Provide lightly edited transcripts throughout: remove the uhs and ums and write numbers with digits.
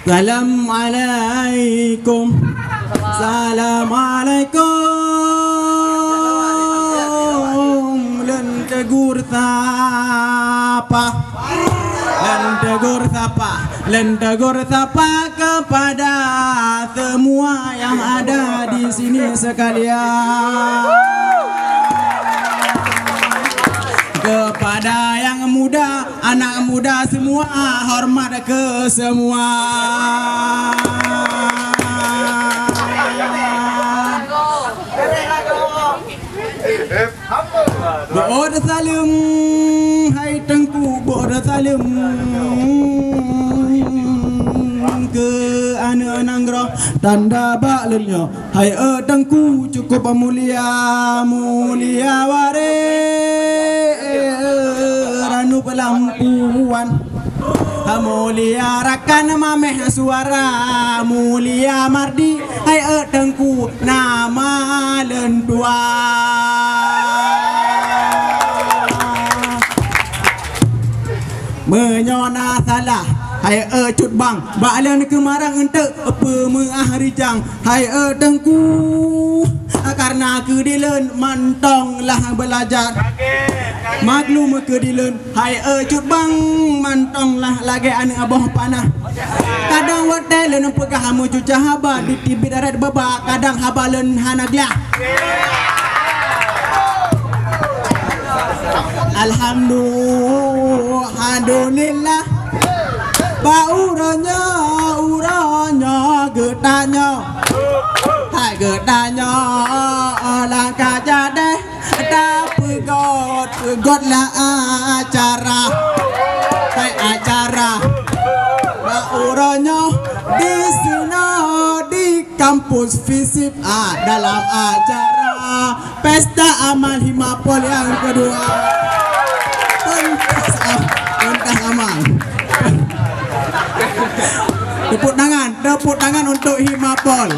Assalamualaikum. Assalamualaikum. Len tegur sapa. Len tegur sapa kepada semua yang ada di sini sekalian. Kepada yang muda, anak muda semua, hormat ke semua. Bo'da salim, hai tengku, bo'da salim ke anak nanggro tanda baklenyo. Hai tengku cukup mulia ware ranu pelampuan. Mulia rakan mameh suara mulia mardi. Hai tengku nama lendua. Menyona salah. Hai cut bang baklan kemarang ente apa mengahrijang. Hai tengku karena kedilen mantonglah belajar. Maklum kedilen. Hai cut bang mantonglah lagi anak abah panah. Kadang wadelen pegah hamu cuca haba di tibit darat baba. Kadang habalen hanaglah. Alhamdulillah. Uranya getanya. Hai getanya langkah jadeh tapi god lah acara. Hai acara uranya di sini di kampus fisip dalam acara pesta amal Himapol yang kedua. Pentas amal. Tepuk tangan untuk Himapol.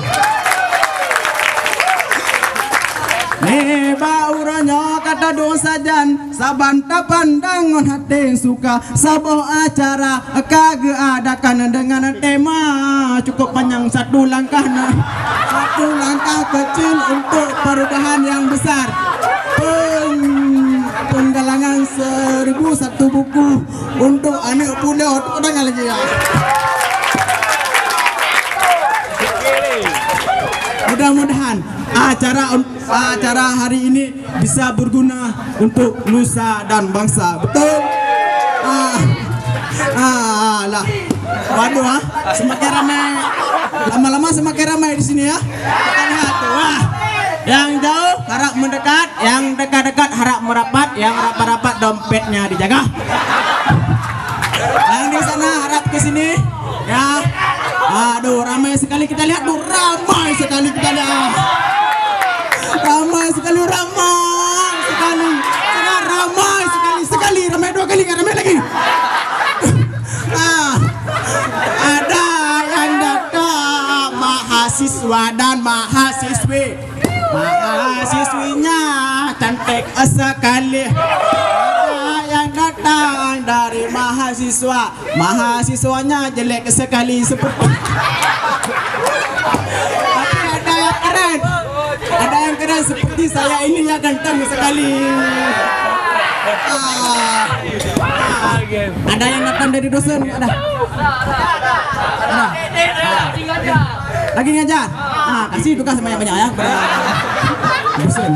Bauranya kata dosa jan sabanta pandangan hati suka saboh acara kage adakan dengan tema cukup panjang satu langkah kecil untuk perubahan yang besar. Penggalangan 1001 buku untuk anak pulau dengar lagi ya. Mudah-mudahan acara hari ini bisa berguna untuk nusa dan bangsa. Betul? Lah. Waduh, semakin ramai. Lama-lama semakin ramai di sini ya. Kita lihat tuh. Wah. Yang jauh harap mendekat, yang dekat-dekat harap merapat, yang rapat-rapat dompetnya dijaga. Yang di sana harap ke sini ya. Aduh, ramai sekali kita lihat tuh, ramai sekali kita lihat. Ramai sekali, ramai dua kali, ramai lagi. Ada yang datang mahasiswa dan mahasiswinya cantik sekali. Ada yang datang dari mahasiswanya jelek sekali seperti. Tapi ada yang keren seperti saya ini ya, ganteng sekali. Ada yang datang dari dosen, ada. Lagi ngajar. Kasih tugas banyak-banyak ya. Dosen.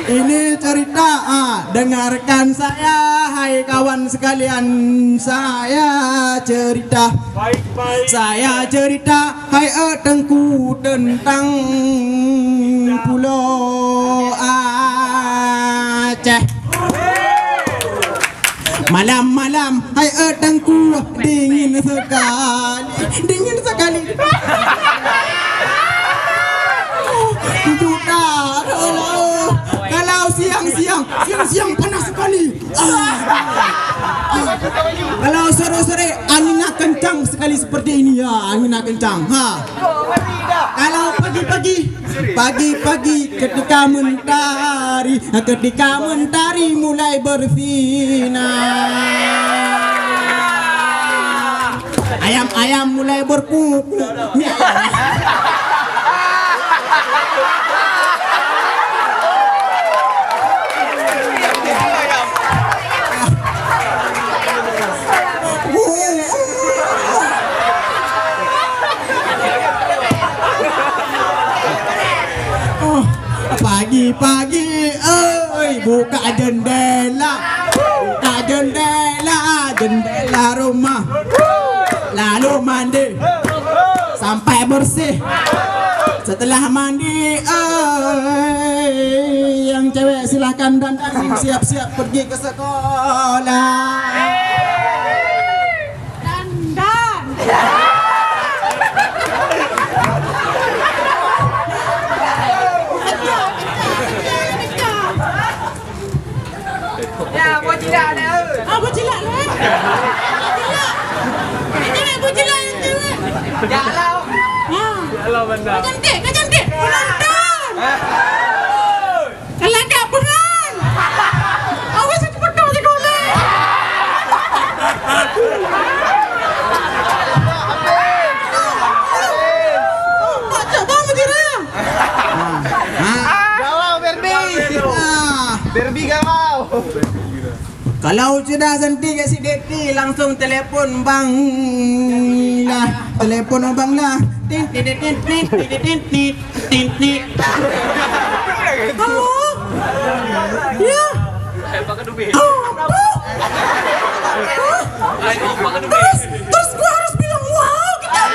Ini cerita, dengarkan saya, hai kawan sekalian. Saya cerita, hai tengku tentang Pulau Aceh. Malam-malam, hai tengku dingin sekali. Kalau siang panas sekali. Kalau sore-sore anginnya kencang sekali seperti ini ya, anginnya kencang. Kalau pagi-pagi ketika mentari mulai bersinar. Ayam-ayam mulai berkuku. Pagi-pagi, buka jendela, jendela rumah, lalu mandi sampai bersih. Setelah mandi, yang cewek silahkan dandan, siap-siap pergi ke sekolah. Dandan. Ya, buat cilak dah. Buat cilak lah. Cewek, buat cilak yang cewek. Jalau. Jalau benar. Cantik, cantik. Penonton. Kalau tak pengen. Awas aku penuh je golek. Baca bang berjaya. Galau Berbi. Berbi galau. Kalau sudah senti ke si Deti, langsung telepon bang lah. Telepon abang lah. Tin tin tin tin tin tin tin tin tin. Halo? Ya? Terus gua harus bilang wow kita.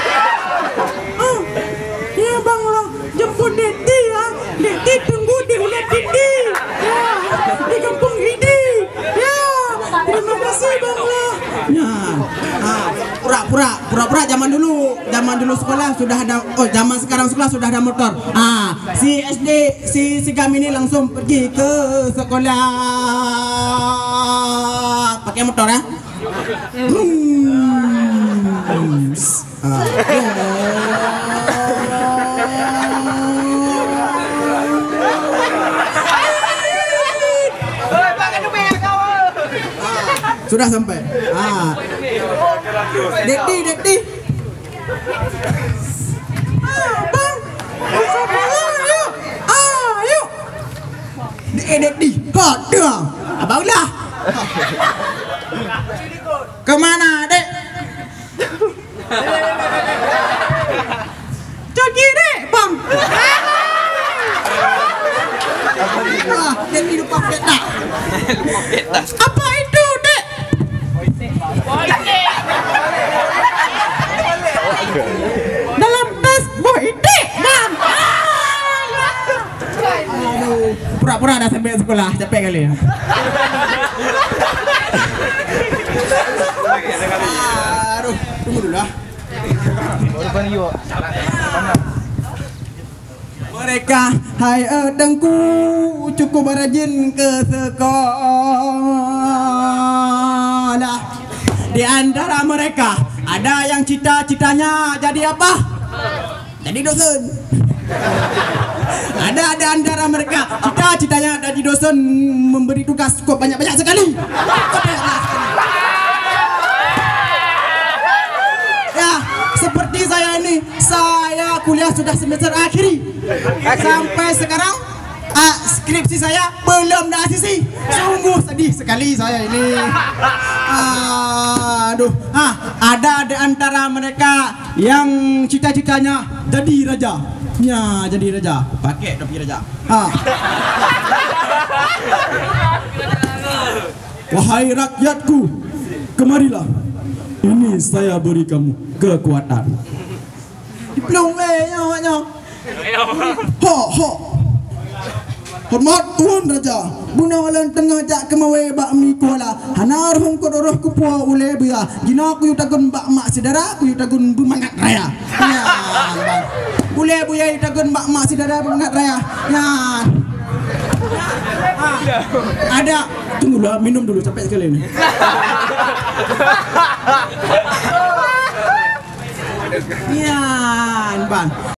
Ya bang lah, jemput Deti ya. Deti tunggu di ulat Deti. Ya, di kampung ini. Ya, terima kasih bang lah. Ya, pura-pura zaman dulu sekolah sudah ada. Oh, zaman sekarang sekolah sudah ada motor. Si SD si kami ini langsung pergi ke sekolah pakai motor ya. Sudah sampai. Deti. Bang. Ayo. Deti. Kode. Abang lah. Kemana, Dek? Cagi, Dek, Bang. Dek hidup peta. Apa itu, Dek? Dalam tas boy Dek, Bang. Pura-pura dah sampai sekolah, capek kali ya. Aduh, tunggu dulu lah. Mereka hai dengku cukup rajin ke sekolah. Di antara mereka ada yang cita-citanya jadi apa? Jadi dosen. Ada di antara mereka cita-citanya jadi dosen, memberi tugas kok banyak-banyak sekali. Ya, seperti saya ini, saya kuliah sudah semester akhir. Sampai sekarang skripsi saya belum diasisi. Sungguh sedih sekali saya ini. Aduh, ada di antara mereka yang cita-citanya jadi raja. Ya, jadi raja. Pakai topi raja. Wahai rakyatku, kemarilah. Ini saya beri kamu kekuatan. Belum nyawa. Ho. Hormat Tuan Raja. Bunawalan tengah jak kemawe bakmi kuala. Hanar hong kodoroh kupua ule bia. Gina ku yutagun bak mak saudara, ku yutagun bumangat raya. Ya. Ule buya yutagun bak mak saudara bumangat raya. Ya. Ada. Tunggulah, minum dulu capek sekali ini. Ya, Bang.